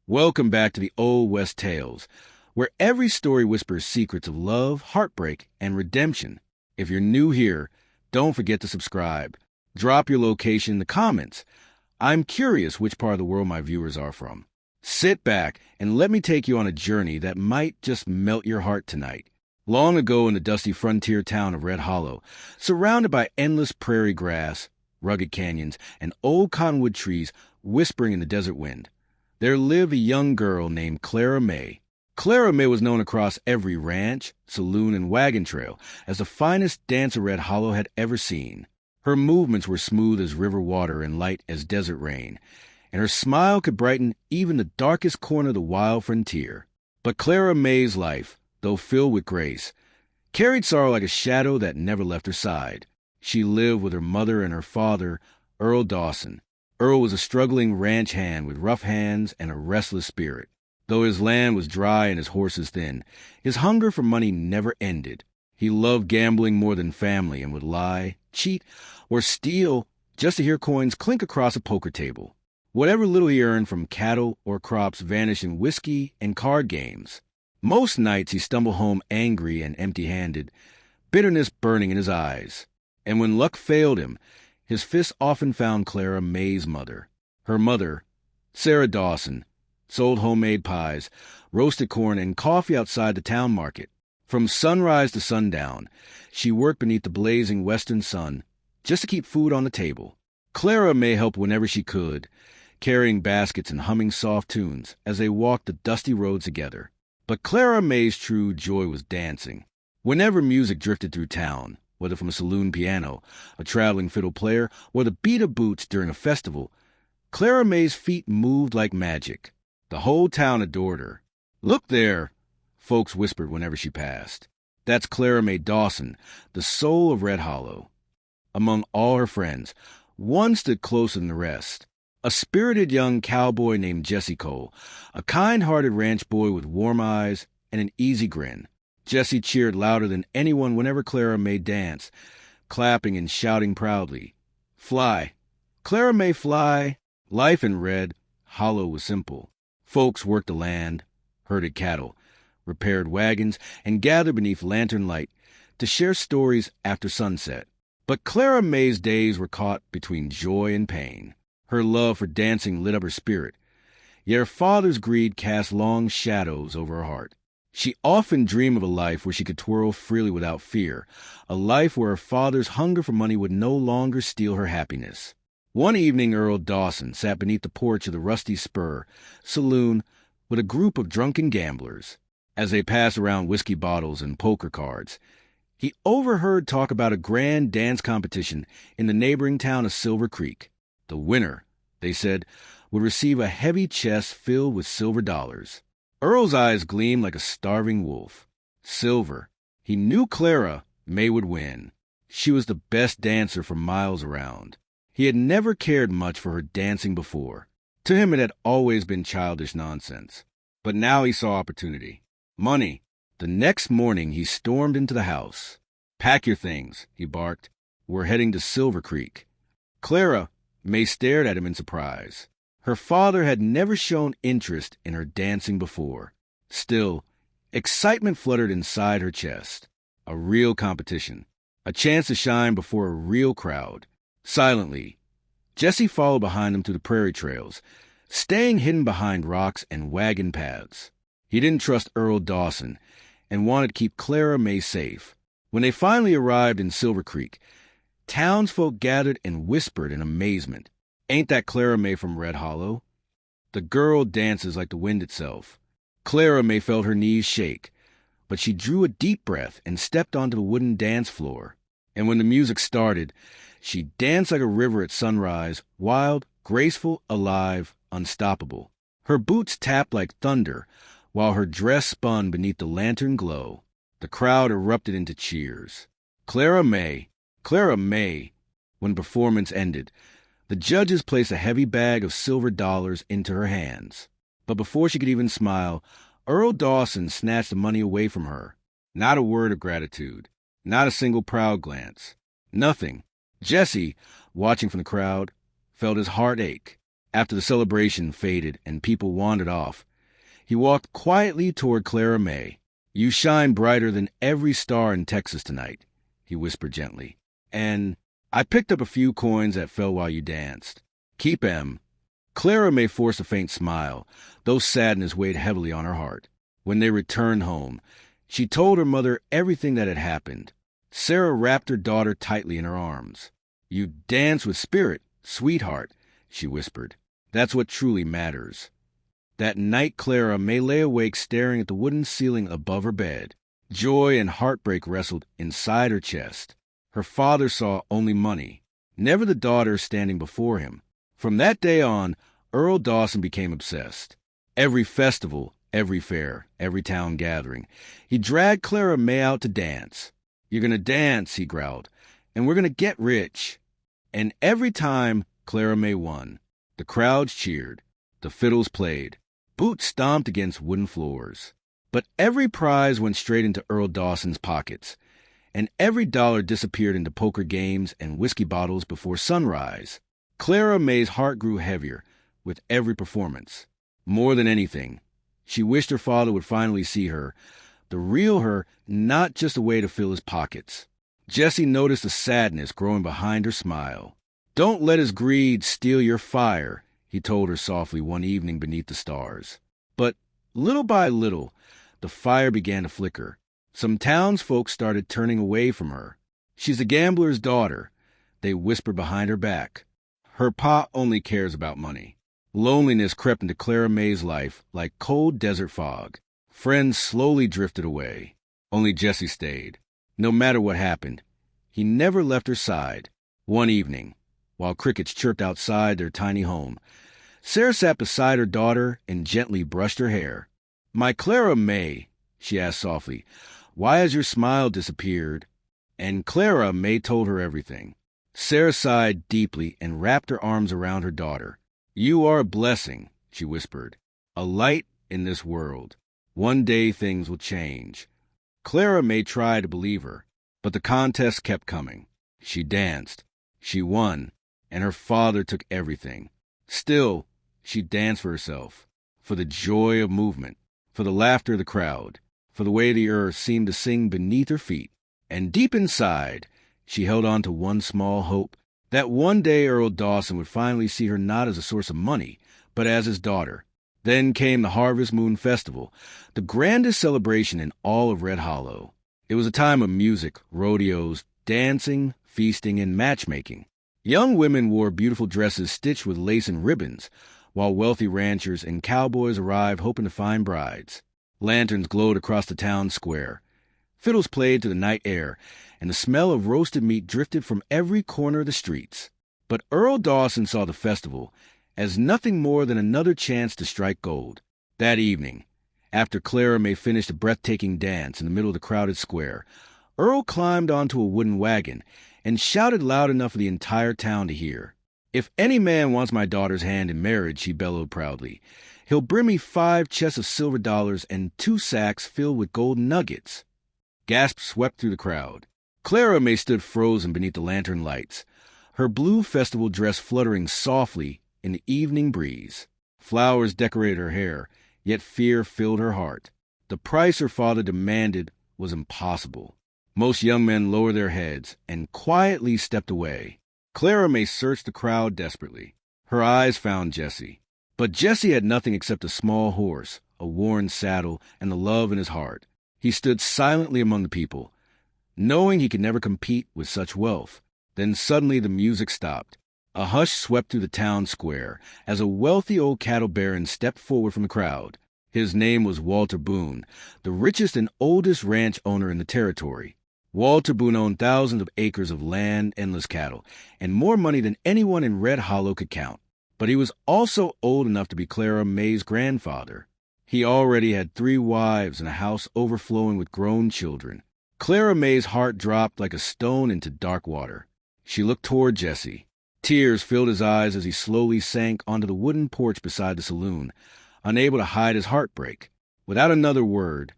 Welcome back to the Old West Tales, where every story whispers secrets of love, heartbreak, and redemption. If you're new here, don't forget to subscribe. Drop your location in the comments. I'm curious which part of the world my viewers are from. Sit back and let me take you on a journey that might just melt your heart tonight. Long ago in the dusty frontier town of Red Hollow, surrounded by endless prairie grass, rugged canyons, and old cottonwood trees whispering in the desert wind, there lived a young girl named Clara May. Clara May was known across every ranch, saloon, and wagon trail as the finest dancer Red Hollow had ever seen. Her movements were smooth as river water and light as desert rain, and her smile could brighten even the darkest corner of the wild frontier. But Clara May's life, though filled with grace, carried sorrow like a shadow that never left her side. She lived with her mother and her father, Earl Dawson. Earl was a struggling ranch hand with rough hands and a restless spirit. Though his land was dry and his horses thin, his hunger for money never ended. He loved gambling more than family and would lie, cheat, or steal just to hear coins clink across a poker table. Whatever little he earned from cattle or crops vanished in whiskey and card games. Most nights he stumbled home angry and empty-handed, bitterness burning in his eyes. And when luck failed him, his fists often found Clara May's mother. Her mother, Sarah Dawson, sold homemade pies, roasted corn, and coffee outside the town market. From sunrise to sundown, she worked beneath the blazing western sun just to keep food on the table. Clara May helped whenever she could, carrying baskets and humming soft tunes as they walked the dusty roads together. But Clara May's true joy was dancing. Whenever music drifted through town, whether from a saloon piano, a traveling fiddle player, or the beat of boots during a festival, Clara May's feet moved like magic. The whole town adored her. "Look there," folks whispered whenever she passed. "That's Clara May Dawson, the soul of Red Hollow." Among all her friends, one stood closer than the rest. A spirited young cowboy named Jesse Cole, a kind-hearted ranch boy with warm eyes and an easy grin. Jesse cheered louder than anyone whenever Clara May danced, clapping and shouting proudly. "Fly, Clara May, fly." Life in Red Hollow was simple. Folks worked the land, herded cattle, repaired wagons, and gathered beneath lantern light to share stories after sunset. But Clara May's days were caught between joy and pain. Her love for dancing lit up her spirit, yet her father's greed cast long shadows over her heart. She often dreamed of a life where she could twirl freely without fear, a life where her father's hunger for money would no longer steal her happiness. One evening, Earl Dawson sat beneath the porch of the Rusty Spur saloon with a group of drunken gamblers. As they passed around whiskey bottles and poker cards, he overheard talk about a grand dance competition in the neighboring town of Silver Creek. The winner, they said, would receive a heavy chest filled with silver dollars. Earl's eyes gleamed like a starving wolf. Silver. He knew Clara May would win. She was the best dancer for miles around. He had never cared much for her dancing before. To him it had always been childish nonsense. But now he saw opportunity. Money. The next morning he stormed into the house. "Pack your things," he barked. "We're heading to Silver Creek." Clara May stared at him in surprise. Her father had never shown interest in her dancing before. Still, excitement fluttered inside her chest. A real competition. A chance to shine before a real crowd. Silently, Jesse followed behind them through the prairie trails, staying hidden behind rocks and wagon paths. He didn't trust Earl Dawson and wanted to keep Clara May safe. When they finally arrived in Silver Creek, townsfolk gathered and whispered in amazement. "Ain't that Clara May from Red Hollow?" The girl dances like the wind itself. Clara May felt her knees shake, but she drew a deep breath and stepped onto the wooden dance floor. And when the music started, she danced like a river at sunrise, wild, graceful, alive, unstoppable. Her boots tapped like thunder, while her dress spun beneath the lantern glow. The crowd erupted into cheers. Clara May, Clara May. When the performance ended, the judges placed a heavy bag of silver dollars into her hands. But before she could even smile, Earl Dawson snatched the money away from her. Not a word of gratitude. Not a single proud glance. Nothing. Jesse, watching from the crowd, felt his heart ache. After the celebration faded and people wandered off, he walked quietly toward Clara May. "You shine brighter than every star in Texas tonight," he whispered gently. "And I picked up a few coins that fell while you danced. Keep 'em." Clara May forced a faint smile, though sadness weighed heavily on her heart. When they returned home, she told her mother everything that had happened. Sarah wrapped her daughter tightly in her arms. "You dance with spirit, sweetheart," she whispered. "That's what truly matters." That night, Clara May lay awake staring at the wooden ceiling above her bed. Joy and heartbreak wrestled inside her chest. Her father saw only money, never the daughter standing before him. From that day on, Earl Dawson became obsessed. Every festival, every fair, every town gathering, he dragged Clara May out to dance. "You're going to dance," he growled, "and we're going to get rich." And every time, Clara May won. The crowds cheered. The fiddles played. Boots stomped against wooden floors. But every prize went straight into Earl Dawson's pockets, and every dollar disappeared into poker games and whiskey bottles before sunrise. Clara May's heart grew heavier with every performance. More than anything, she wished her father would finally see her, the real her, not just a way to fill his pockets. Jessie noticed the sadness growing behind her smile. "Don't let his greed steal your fire," he told her softly one evening beneath the stars. But little by little, the fire began to flicker. Some townsfolk started turning away from her. "She's a gambler's daughter," they whispered behind her back. "Her pa only cares about money." Loneliness crept into Clara May's life like cold desert fog. Friends slowly drifted away. Only Jessie stayed. No matter what happened, he never left her side. One evening, while crickets chirped outside their tiny home, Sarah sat beside her daughter and gently brushed her hair. "My Clara May," she asked softly, "why has your smile disappeared?" And Clara May told her everything. Sarah sighed deeply and wrapped her arms around her daughter. "You are a blessing," she whispered, "a light in this world. One day things will change." Clara May tried to believe her, but the contest kept coming. She danced, she won, and her father took everything. Still, she danced for herself, for the joy of movement, for the laughter of the crowd, for the way the earth seemed to sing beneath her feet. And deep inside, she held on to one small hope, that one day Earl Dawson would finally see her not as a source of money, but as his daughter. Then came the Harvest Moon Festival, the grandest celebration in all of Red Hollow. It was a time of music, rodeos, dancing, feasting, and matchmaking. Young women wore beautiful dresses stitched with lace and ribbons, while wealthy ranchers and cowboys arrived hoping to find brides. Lanterns glowed across the town square. Fiddles played to the night air, and the smell of roasted meat drifted from every corner of the streets. But Earl Dawson saw the festival as nothing more than another chance to strike gold. That evening, after Clara May finished a breathtaking dance in the middle of the crowded square, Earl climbed onto a wooden wagon and shouted loud enough for the entire town to hear. "If any man wants my daughter's hand in marriage," he bellowed proudly, "he'll bring me 5 chests of silver dollars and 2 sacks filled with gold nuggets." Gasps swept through the crowd. Clara May stood frozen beneath the lantern lights, her blue festival dress fluttering softly in the evening breeze. Flowers decorated her hair, yet fear filled her heart. The price her father demanded was impossible. Most young men lowered their heads and quietly stepped away. Clara May searched the crowd desperately. Her eyes found Jessie. But Jessie had nothing except a small horse, a worn saddle, and the love in his heart. He stood silently among the people, knowing he could never compete with such wealth. Then suddenly the music stopped. A hush swept through the town square as a wealthy old cattle baron stepped forward from the crowd. His name was Walter Boone, the richest and oldest ranch owner in the territory. Walter Boone owned thousands of acres of land, endless cattle, and more money than anyone in Red Hollow could count. But he was also old enough to be Clara May's grandfather. He already had 3 wives and a house overflowing with grown children. Clara May's heart dropped like a stone into dark water. She looked toward Jessie. Tears filled his eyes as he slowly sank onto the wooden porch beside the saloon, unable to hide his heartbreak. Without another word,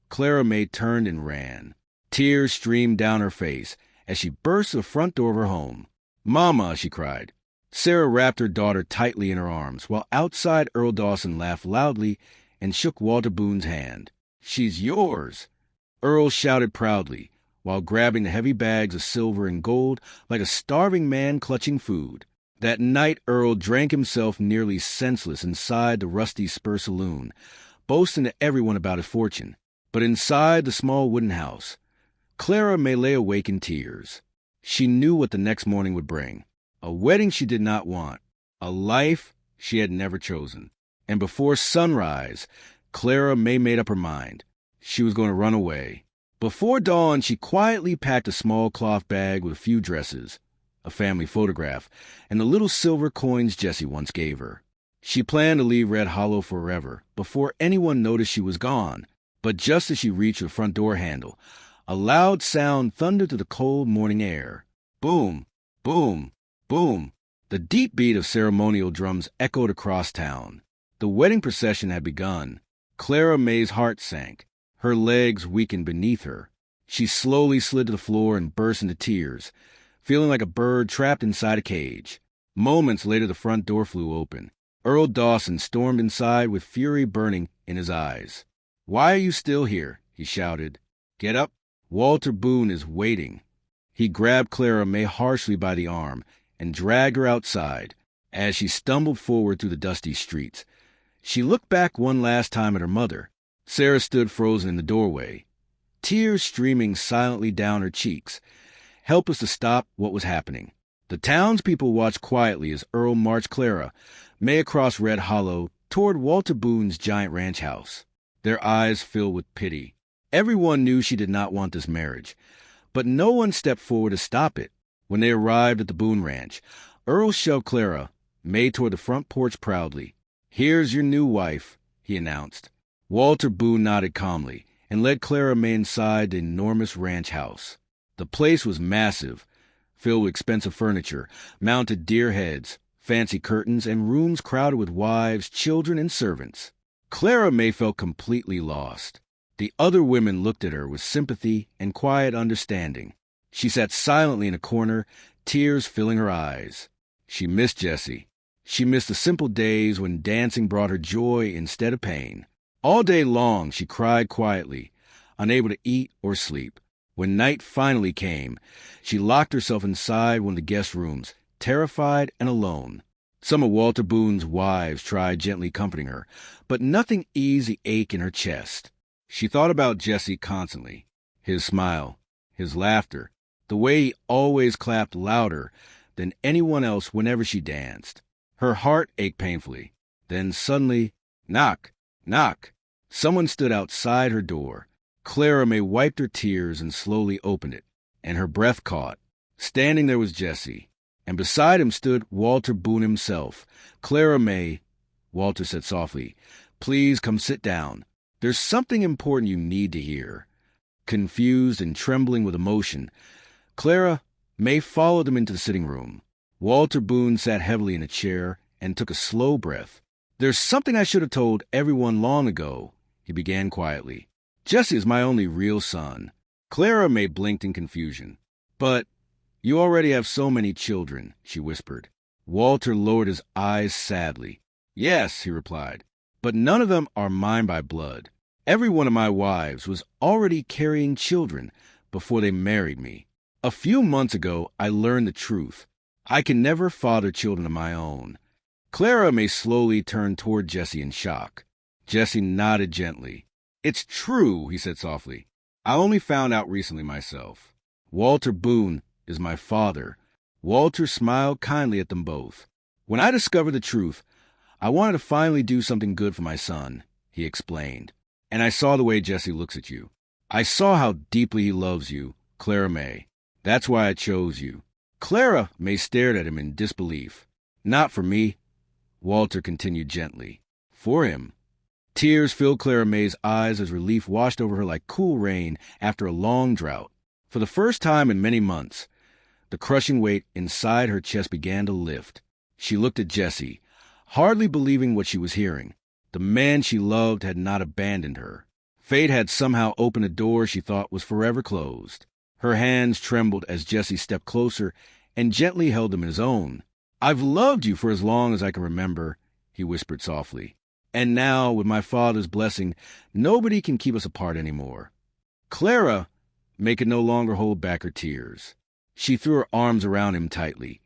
Clara May turned and ran. Tears streamed down her face as she burst to the front door of her home. "Mama," she cried, Sarah wrapped her daughter tightly in her arms, while outside Earl Dawson laughed loudly and shook Walter Boone's hand. "She's yours!" Earl shouted proudly, while grabbing the heavy bags of silver and gold like a starving man clutching food. That night Earl drank himself nearly senseless inside the rusty Spur Saloon, boasting to everyone about his fortune. But inside the small wooden house, Clara may lay awake in tears. She knew what the next morning would bring. A wedding she did not want. A life she had never chosen. And before sunrise, Clara May made up her mind. She was going to run away. Before dawn, she quietly packed a small cloth bag with a few dresses, a family photograph, and the little silver coins Jessie once gave her. She planned to leave Red Hollow forever, before anyone noticed she was gone. But just as she reached the front door handle, a loud sound thundered through the cold morning air. Boom, boom, boom. The deep beat of ceremonial drums echoed across town. The wedding procession had begun. Clara May's heart sank. Her legs weakened beneath her. She slowly slid to the floor and burst into tears, feeling like a bird trapped inside a cage. Moments later, the front door flew open. Earl Dawson stormed inside with fury burning in his eyes. "Why are you still here?" he shouted. "Get up. Walter Boone is waiting." He grabbed Clara May harshly by the arm and dragged her outside. As she stumbled forward through the dusty streets, she looked back one last time at her mother. Sarah stood frozen in the doorway, tears streaming silently down her cheeks, helpless to stop what was happening. The townspeople watched quietly as Earl marched Clara May across Red Hollow toward Walter Boone's giant ranch house, their eyes filled with pity. Everyone knew she did not want this marriage, but no one stepped forward to stop it. When they arrived at the Boone Ranch, Earl shoved Clara May toward the front porch proudly. "Here's your new wife," he announced. Walter Boone nodded calmly and led Clara May inside the enormous ranch house. The place was massive, filled with expensive furniture, mounted deer heads, fancy curtains, and rooms crowded with wives, children, and servants. Clara May felt completely lost. The other women looked at her with sympathy and quiet understanding. She sat silently in a corner, tears filling her eyes. She missed Jessie. She missed the simple days when dancing brought her joy instead of pain. All day long she cried quietly, unable to eat or sleep. When night finally came, she locked herself inside one of the guest rooms, terrified and alone. Some of Walter Boone's wives tried gently comforting her, but nothing eased the ache in her chest. She thought about Jessie constantly, his smile, his laughter, the way he always clapped louder than anyone else whenever she danced. Her heart ached painfully. Then suddenly, knock, knock. Someone stood outside her door. Clara May wiped her tears and slowly opened it, and her breath caught. Standing there was Jessie, and beside him stood Walter Boone himself. "Clara May," Walter said softly, "please come sit down. There's something important you need to hear." Confused and trembling with emotion, Clara May followed him into the sitting room. Walter Boone sat heavily in a chair and took a slow breath. "There's something I should have told everyone long ago," he began quietly. "Jessie is my only real son." Clara May blinked in confusion. "But you already have so many children," she whispered. Walter lowered his eyes sadly. "Yes," he replied, "but none of them are mine by blood. Every one of my wives was already carrying children before they married me. A few months ago, I learned the truth. I can never father children of my own." Clara May slowly turned toward Jessie in shock. Jessie nodded gently. "It's true," he said softly. "I only found out recently myself. Walter Boone is my father." Walter smiled kindly at them both. "When I discovered the truth, I wanted to finally do something good for my son," he explained. "And I saw the way Jessie looks at you. I saw how deeply he loves you, Clara May. That's why I chose you." Clara May stared at him in disbelief. "Not for me," Walter continued gently. "For him." Tears filled Clara May's eyes as relief washed over her like cool rain after a long drought. For the first time in many months, the crushing weight inside her chest began to lift. She looked at Jessie, hardly believing what she was hearing. The man she loved had not abandoned her. Fate had somehow opened a door she thought was forever closed. Her hands trembled as Jessie stepped closer and gently held them in his own. I've loved you for as long as I can remember, he whispered softly. And now, with my father's blessing, nobody can keep us apart anymore. Clara could no longer hold back her tears. She threw her arms around him tightly.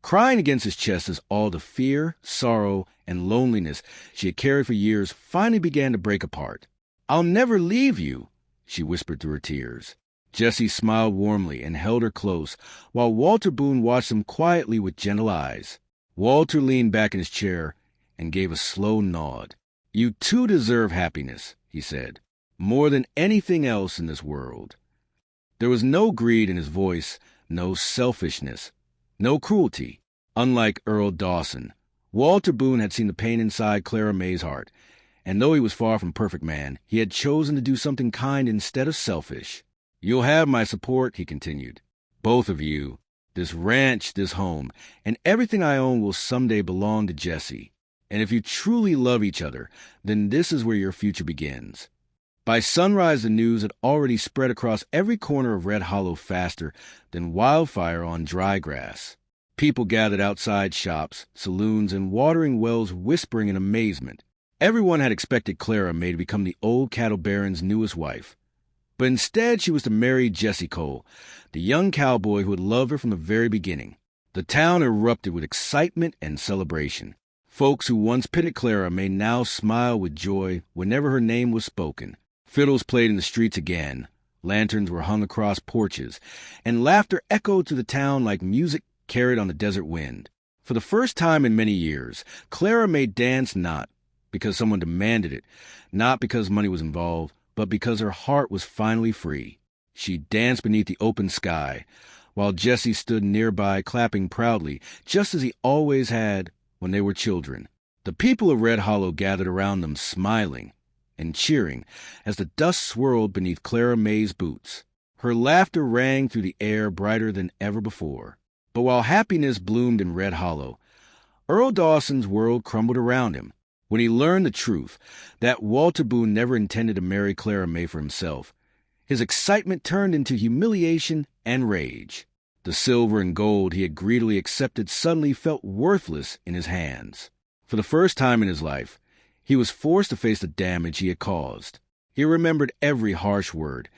Crying against his chest as all the fear, sorrow, and loneliness she had carried for years finally began to break apart. I'll never leave you, she whispered through her tears. Jessie smiled warmly and held her close, while Walter Boone watched them quietly with gentle eyes. Walter leaned back in his chair and gave a slow nod. You too deserve happiness, he said, more than anything else in this world. There was no greed in his voice, no selfishness, no cruelty. Unlike Earl Dawson, Walter Boone had seen the pain inside Clara May's heart, and though he was far from a perfect man, he had chosen to do something kind instead of selfish. You'll have my support, he continued. Both of you. This ranch, this home, and everything I own will someday belong to Jessie. And if you truly love each other, then this is where your future begins. By sunrise, the news had already spread across every corner of Red Hollow faster than wildfire on dry grass. People gathered outside shops, saloons, and watering wells whispering in amazement. Everyone had expected Clara May to become the old cattle baron's newest wife. But instead she was to marry Jesse Cole, the young cowboy who had loved her from the very beginning. The town erupted with excitement and celebration. Folks who once pitied Clara May now smiled with joy whenever her name was spoken. Fiddles played in the streets again, lanterns were hung across porches, and laughter echoed through the town like music carried on the desert wind. For the first time in many years, Clara May danced not because someone demanded it, not because money was involved, but because her heart was finally free. She danced beneath the open sky, while Jesse stood nearby clapping proudly, just as he always had when they were children. The people of Red Hollow gathered around them smiling and cheering as the dust swirled beneath Clara May's boots. Her laughter rang through the air brighter than ever before. But while happiness bloomed in Red Hollow, Earl Dawson's world crumbled around him. When he learned the truth, that Walter Boone never intended to marry Clara May for himself, his excitement turned into humiliation and rage. The silver and gold he had greedily accepted suddenly felt worthless in his hands. For the first time in his life, he was forced to face the damage he had caused. He remembered every harsh word,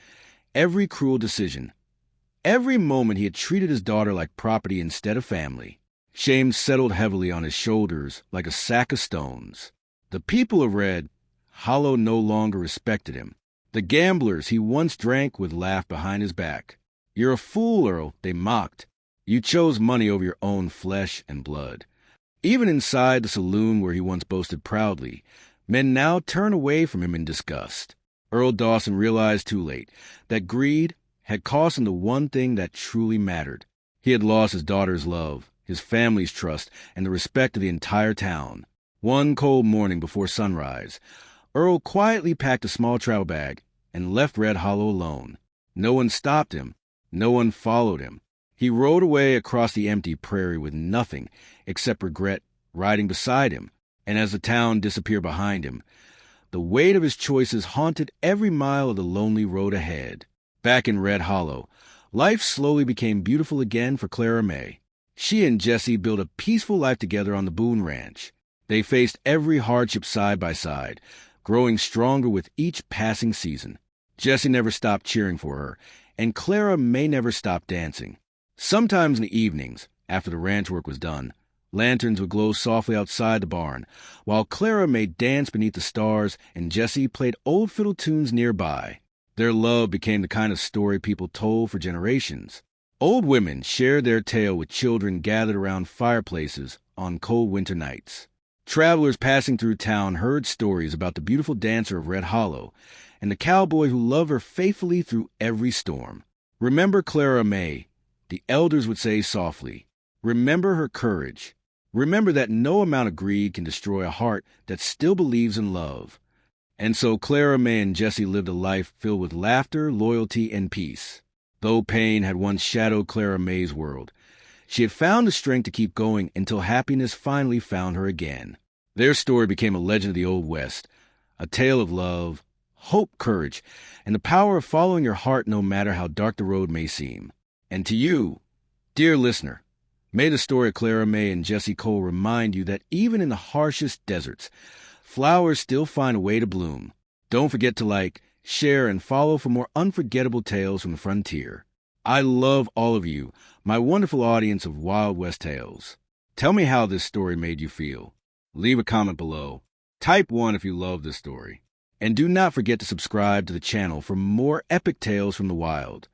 every cruel decision, every moment he had treated his daughter like property instead of family. Shame settled heavily on his shoulders like a sack of stones. The people of Red Hollow no longer respected him. The gamblers he once drank with laughed behind his back. You're a fool, Earl, they mocked. You chose money over your own flesh and blood. Even inside the saloon where he once boasted proudly, men now turned away from him in disgust. Earl Dawson realized too late that greed had cost him the one thing that truly mattered. He had lost his daughter's love, his family's trust, and the respect of the entire town. One cold morning before sunrise, Earl quietly packed a small travel bag and left Red Hollow alone. No one stopped him. No one followed him. He rode away across the empty prairie with nothing except regret riding beside him, and as the town disappeared behind him, the weight of his choices haunted every mile of the lonely road ahead. Back in Red Hollow, life slowly became beautiful again for Clara May. She and Jesse built a peaceful life together on the Boone Ranch. They faced every hardship side by side, growing stronger with each passing season. Jesse never stopped cheering for her, and Clara May never stopped dancing. Sometimes in the evenings, after the ranch work was done, lanterns would glow softly outside the barn, while Clara May danced beneath the stars and Jesse played old fiddle tunes nearby. Their love became the kind of story people told for generations. Old women shared their tale with children gathered around fireplaces on cold winter nights. Travelers passing through town heard stories about the beautiful dancer of Red Hollow and the cowboy who loved her faithfully through every storm. Remember Clara May, the elders would say softly. Remember her courage. Remember that no amount of greed can destroy a heart that still believes in love. And so Clara May and Jesse lived a life filled with laughter, loyalty, and peace. Though pain had once shadowed Clara May's world, she had found the strength to keep going until happiness finally found her again. Their story became a legend of the Old West, a tale of love, hope, courage, and the power of following your heart no matter how dark the road may seem. And to you, dear listener, May the story of Clara May and Jesse Cole remind you that even in the harshest deserts, flowers still find a way to bloom. Don't forget to like, share, and follow for more unforgettable tales from the frontier. I love all of you, my wonderful audience of Wild West Tales. Tell me how this story made you feel. Leave a comment below. Type 1 if you love this story. And do not forget to subscribe to the channel for more epic tales from the wild.